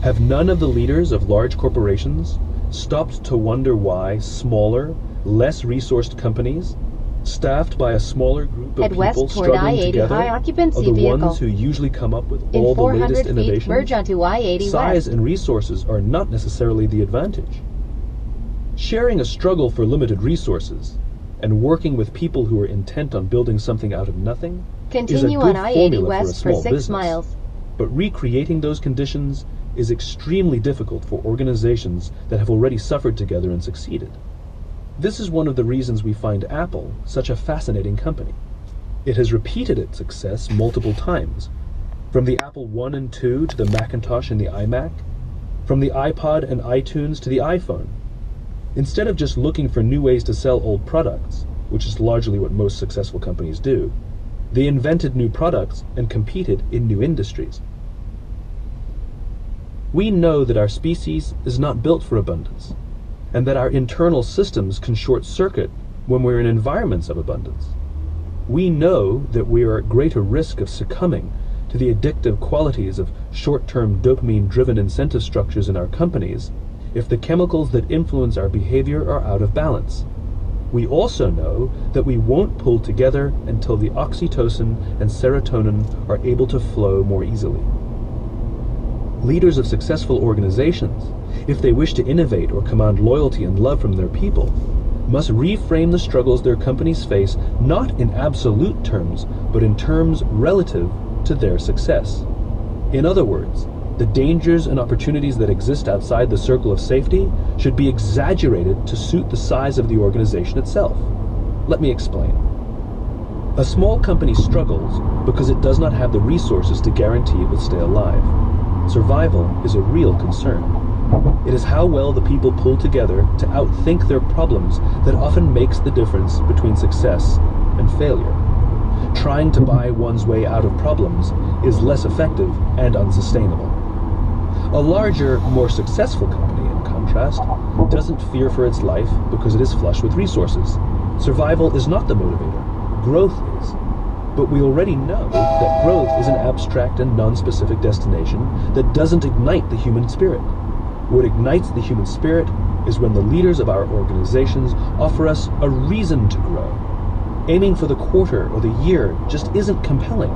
Have none of the leaders of large corporations stopped to wonder why smaller, less resourced companies, staffed by a smaller group of Head west people toward struggling I-80 together, high are occupancy the vehicle. ones who usually come up with In all the 400 latest feet, innovations? merge onto I-80 Size west. and resources are not necessarily the advantage. Sharing a struggle for limited resources and working with people who are intent on building something out of nothing is a Continue good on I-80 formula for a west for small 6 business. miles. But recreating those conditions is extremely difficult for organizations that have already suffered together and succeeded. This is one of the reasons we find Apple such a fascinating company. It has repeated its success multiple times, from the Apple I and II to the Macintosh and the iMac, from the iPod and iTunes to the iPhone. Instead of just looking for new ways to sell old products, which is largely what most successful companies do, they invented new products and competed in new industries. We know that our species is not built for abundance, and that our internal systems can short-circuit when we're in environments of abundance. We know that we are at greater risk of succumbing to the addictive qualities of short-term dopamine-driven incentive structures in our companies if the chemicals that influence our behavior are out of balance. We also know that we won't pull together until the oxytocin and serotonin are able to flow more easily. Leaders of successful organizations, if they wish to innovate or command loyalty and love from their people, must reframe the struggles their companies face not in absolute terms, but in terms relative to their success. In other words, the dangers and opportunities that exist outside the circle of safety should be exaggerated to suit the size of the organization itself. Let me explain. A small company struggles because it does not have the resources to guarantee it will stay alive. Survival is a real concern. It is how well the people pull together to outthink their problems that often makes the difference between success and failure. Trying to buy one's way out of problems is less effective and unsustainable. A larger, more successful company, in contrast, doesn't fear for its life because it is flush with resources. Survival is not the motivator. Growth is. But we already know that growth is an abstract and non-specific destination that doesn't ignite the human spirit. What ignites the human spirit is when the leaders of our organizations offer us a reason to grow. Aiming for the quarter or the year just isn't compelling.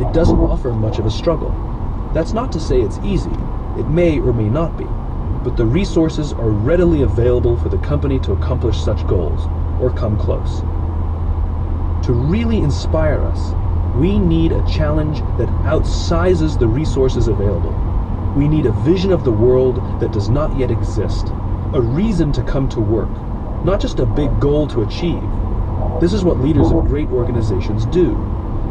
It doesn't offer much of a struggle. That's not to say it's easy. It may or may not be. But the resources are readily available for the company to accomplish such goals, or come close. To really inspire us, we need a challenge that outsizes the resources available. We need a vision of the world that does not yet exist, a reason to come to work, not just a big goal to achieve. This is what leaders of great organizations do.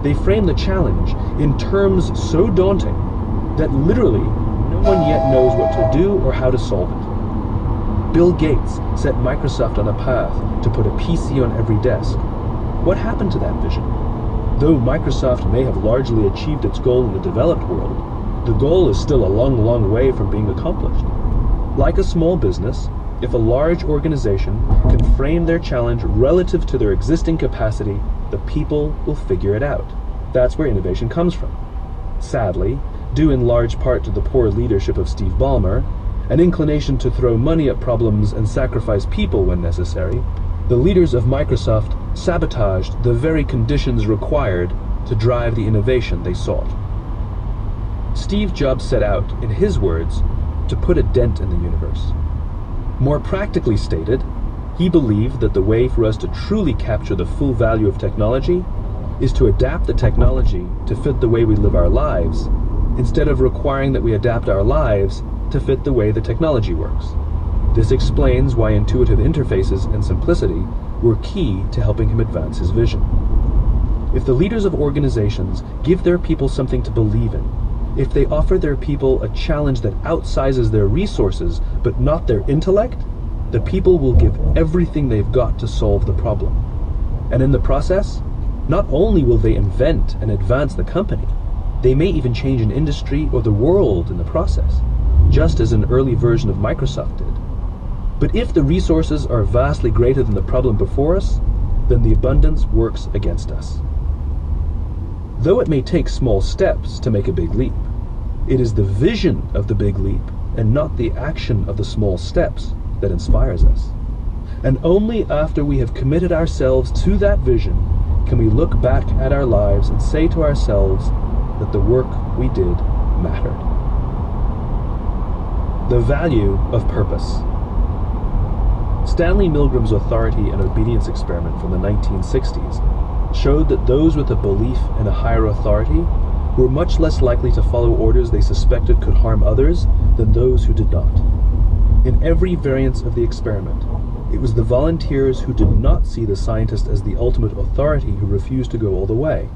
They frame the challenge in terms so daunting that literally no one yet knows what to do or how to solve it. Bill Gates set Microsoft on a path to put a PC on every desk. What happened to that vision? Though Microsoft may have largely achieved its goal in the developed world, the goal is still a long, long way from being accomplished. Like a small business, if a large organization can frame their challenge relative to their existing capacity, the people will figure it out. That's where innovation comes from. Sadly, due in large part to the poor leadership of Steve Ballmer, an inclination to throw money at problems and sacrifice people when necessary, the leaders of Microsoft sabotaged the very conditions required to drive the innovation they sought. Steve Jobs set out, in his words, to put a dent in the universe. More practically stated, he believed that the way for us to truly capture the full value of technology is to adapt the technology to fit the way we live our lives, instead of requiring that we adapt our lives to fit the way the technology works. This explains why intuitive interfaces and simplicity were key to helping him advance his vision. If the leaders of organizations give their people something to believe in, if they offer their people a challenge that outsizes their resources but not their intellect, the people will give everything they've got to solve the problem. And in the process, not only will they invent and advance the company, they may even change an industry or the world in the process, just as an early version of Microsoft did. But if the resources are vastly greater than the problem before us, then the abundance works against us. Though it may take small steps to make a big leap, It is the vision of the big leap and not the action of the small steps that inspires us. And only after we have committed ourselves to that vision can we look back at our lives and say to ourselves that the work we did mattered. The value of purpose. Stanley Milgram's authority and obedience experiment from the 1960s showed that those with a belief in a higher authority were much less likely to follow orders they suspected could harm others than those who did not. In every variance of the experiment, it was the volunteers who did not see the scientist as the ultimate authority who refused to go all the way.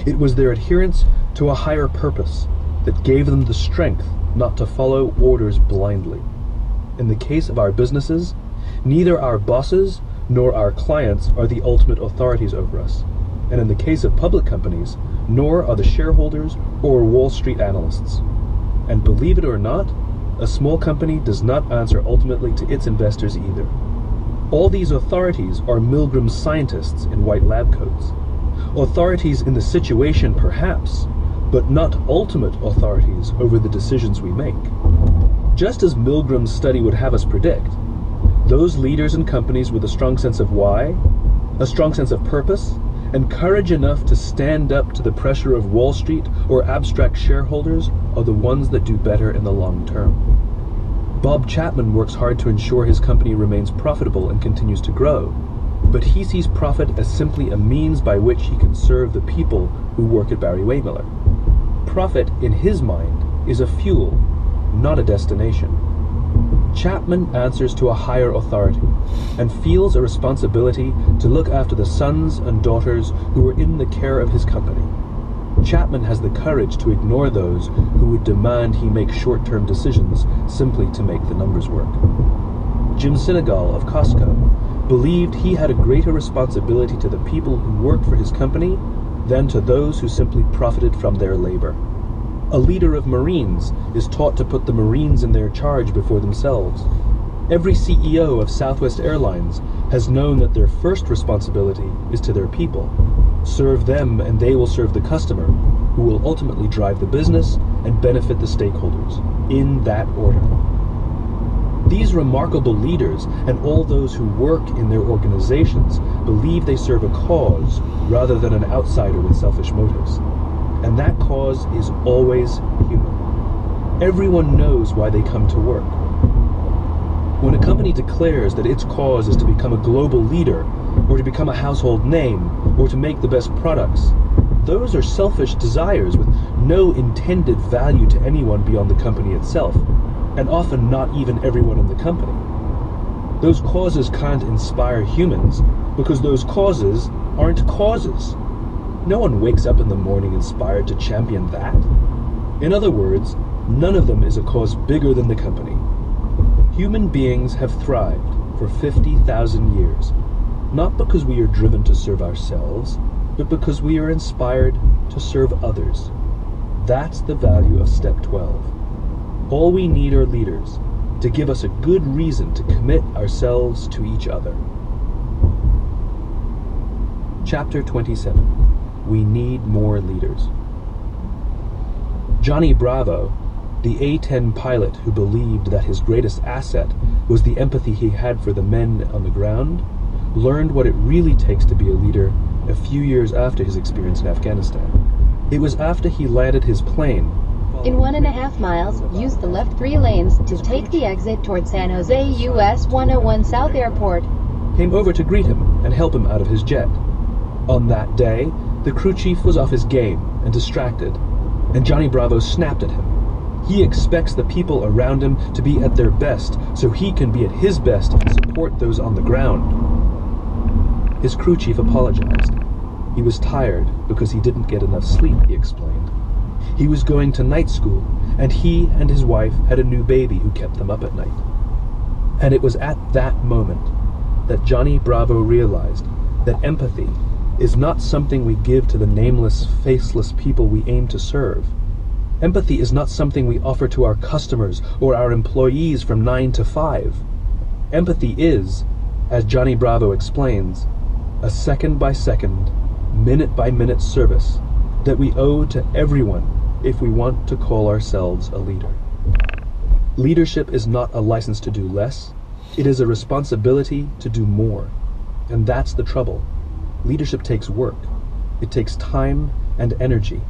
It was their adherence to a higher purpose that gave them the strength not to follow orders blindly. In the case of our businesses, neither our bosses nor our clients are the ultimate authorities over us. And in the case of public companies, nor are the shareholders or Wall Street analysts. And believe it or not, a small company does not answer ultimately to its investors either. All these authorities are Milgram's scientists in white lab coats. Authorities in the situation perhaps, but not ultimate authorities over the decisions we make. Just as Milgram's study would have us predict, those leaders and companies with a strong sense of why, a strong sense of purpose, and courage enough to stand up to the pressure of Wall Street or abstract shareholders are the ones that do better in the long term. Bob Chapman works hard to ensure his company remains profitable and continues to grow, but he sees profit as simply a means by which he can serve the people who work at Barry-Wehmiller. Profit, in his mind, is a fuel, not a destination. Chapman answers to a higher authority and feels a responsibility to look after the sons and daughters who are in the care of his company. Chapman has the courage to ignore those who would demand he make short-term decisions simply to make the numbers work. Jim Sinegal of Costco believed he had a greater responsibility to the people who worked for his company than to those who simply profited from their labor. A leader of Marines is taught to put the Marines in their charge before themselves. Every CEO of Southwest Airlines has known that their first responsibility is to their people. Serve them and they will serve the customer, who will ultimately drive the business and benefit the stakeholders, in that order. These remarkable leaders and all those who work in their organizations believe they serve a cause rather than an outsider with selfish motives. And that cause is always human. Everyone knows why they come to work. When a company declares that its cause is to become a global leader, or to become a household name, or to make the best products, those are selfish desires with no intended value to anyone beyond the company itself, and often not even everyone in the company. Those causes can't inspire humans because those causes aren't causes. No one wakes up in the morning inspired to champion that. In other words, none of them is a cause bigger than the company. Human beings have thrived for 50,000 years, not because we are driven to serve ourselves, but because we are inspired to serve others. That's the value of Step 12. All we need are leaders to give us a good reason to commit ourselves to each other. Chapter 27. We need more leaders. Johnny Bravo, the A-10 pilot who believed that his greatest asset was the empathy he had for the men on the ground, learned what it really takes to be a leader a few years after his experience in Afghanistan. It was after he landed his plane. In 1.5 miles, use the left 3 lanes to take the exit toward San Jose US 101 South Airport. Came over to greet him and help him out of his jet. On that day, the crew chief was off his game and distracted, and Johnny Bravo snapped at him. He expects the people around him to be at their best so he can be at his best and support those on the ground. His crew chief apologized. He was tired because he didn't get enough sleep, he explained. He was going to night school, and he and his wife had a new baby who kept them up at night. And it was at that moment that Johnny Bravo realized that empathy is not something we give to the nameless, faceless people we aim to serve. Empathy is not something we offer to our customers or our employees from 9 to 5. Empathy is, as Johnny Bravo explains, a second-by-second, minute-by-minute service that we owe to everyone if we want to call ourselves a leader. Leadership is not a license to do less. It is a responsibility to do more. And that's the trouble. Leadership takes work. It takes time and energy.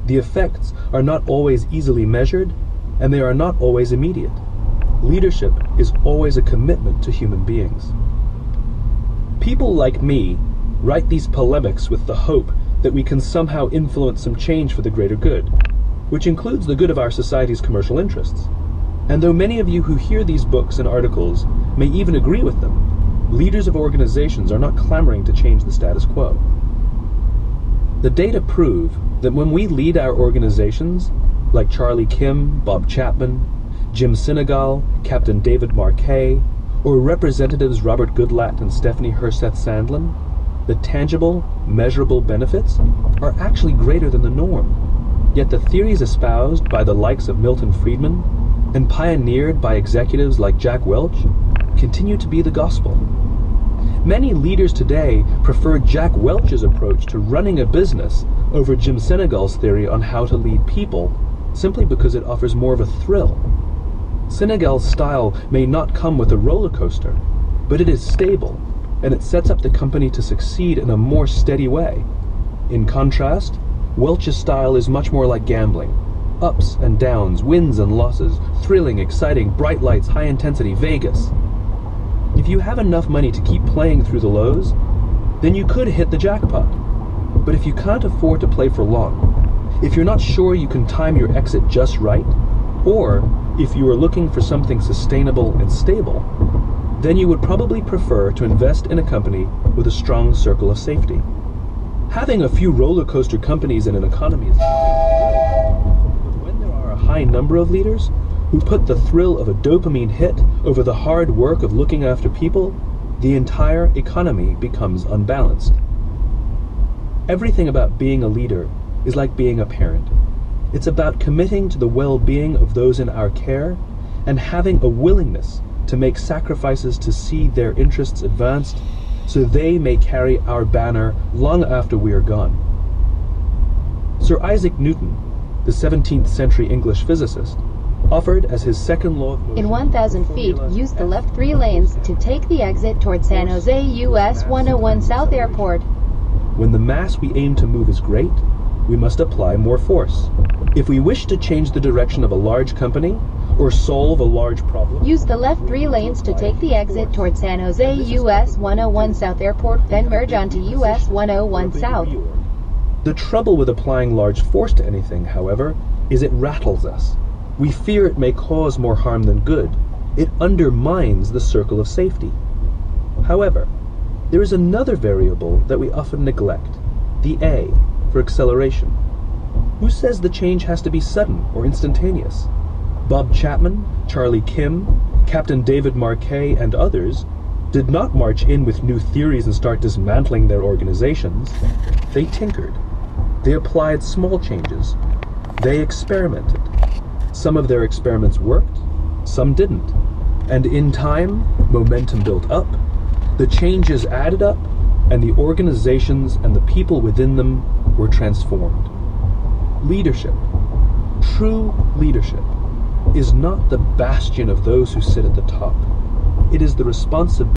The effects are not always easily measured, and they are not always immediate. Leadership is always a commitment to human beings. People like me write these polemics with the hope that we can somehow influence some change for the greater good, which includes the good of our society's commercial interests. And though many of you who hear these books and articles may even agree with them, leaders of organizations are not clamoring to change the status quo. The data prove that when we lead our organizations, like Charlie Kim, Bob Chapman, Jim Sinegal, Captain David Marquet, or Representatives Robert Goodlatte and Stephanie Herseth-Sandlin, the tangible, measurable benefits are actually greater than the norm. Yet the theories espoused by the likes of Milton Friedman and pioneered by executives like Jack Welch continue to be the gospel. Many leaders today prefer Jack Welch's approach to running a business over Jim Sinegal's theory on how to lead people, simply because it offers more of a thrill. Sinegal's style may not come with a roller coaster, but it is stable, and it sets up the company to succeed in a more steady way. In contrast, Welch's style is much more like gambling. Ups and downs, wins and losses, thrilling, exciting, bright lights, high intensity, Vegas. If you have enough money to keep playing through the lows, then you could hit the jackpot. But if you can't afford to play for long, if you're not sure you can time your exit just right, or if you are looking for something sustainable and stable, then you would probably prefer to invest in a company with a strong circle of safety. Having a few roller coaster companies in an economy is but when there are a high number of leaders who put the thrill of a dopamine hit over the hard work of looking after people, the entire economy becomes unbalanced. Everything about being a leader is like being a parent. It's about committing to the well-being of those in our care and having a willingness to make sacrifices to see their interests advanced so they may carry our banner long after we are gone. Sir Isaac Newton, the 17th century English physicist, offered as his second law of motion. In 1,000 feet, use the left 3 lanes to take the exit toward San Jose US 101 South Airport. When the mass we aim to move is great, we must apply more force. If we wish to change the direction of a large company or solve a large problem, use the left 3 lanes to take the exit toward San Jose US 101 South Airport, then merge onto US 101 South. The trouble with applying large force to anything, however, is it rattles us. We fear it may cause more harm than good. It undermines the circle of safety. However, there is another variable that we often neglect, the A for acceleration. Who says the change has to be sudden or instantaneous? Bob Chapman, Charlie Kim, Captain David Marquet, and others did not march in with new theories and start dismantling their organizations. They tinkered. They applied small changes. They experimented. Some of their experiments worked, some didn't. And in time, momentum built up, the changes added up, and the organizations and the people within them were transformed. Leadership, true leadership, is not the bastion of those who sit at the top. It is the responsibility